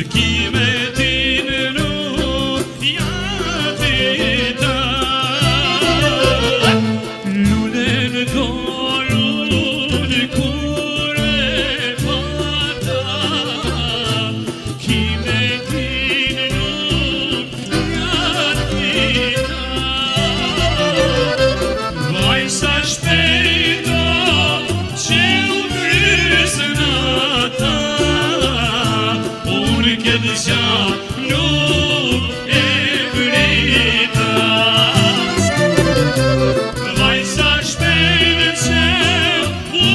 kimetin nuk jatita lulen dorun kure pata kimetin nuk jatita vaj sa shpejto që u vrysën ata unë këtë qa nuk e vrita vaj sa shpejt që u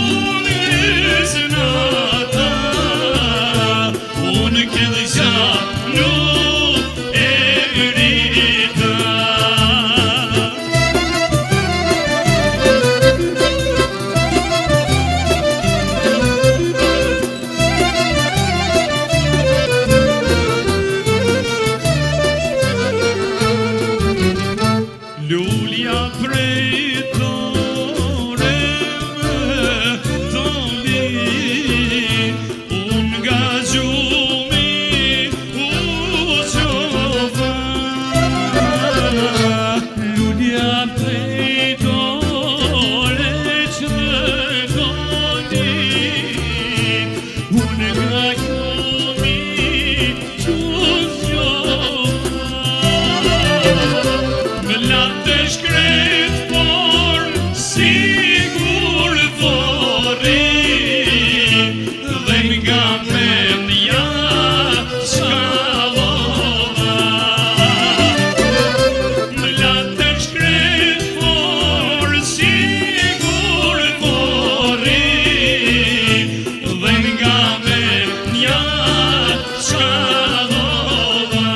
vrysën ata unë këtë qa nuk e vrita Lulja prej toreve të lin unë nga gjumi u qofa Lulja prej tore që të lin unë nga gjumi u qofa Me latë shkret por sigur thori dhe nga mendja shkallova Me latë shkret por sigur thori dhe nga mendja shkallova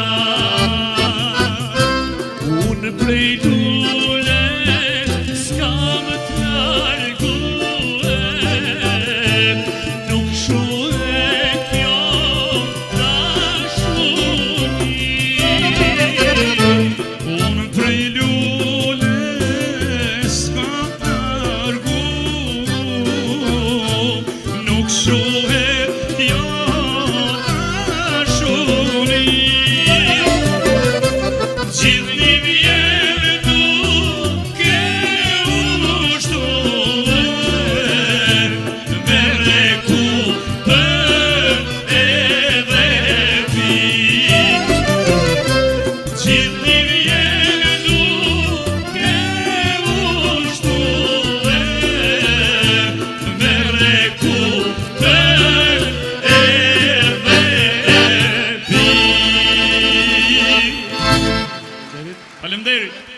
Unë prej tule s'kam t'largue Nuk shuhe kjo dashuri Unë prej lule s'kam t'largue Nuk shuhe kjo dashuri Gjithni vjen duke u shtuve Me reku për edhe pik Gjithni vjen duke u shtuve Me reku për edhe pik Faleminderit.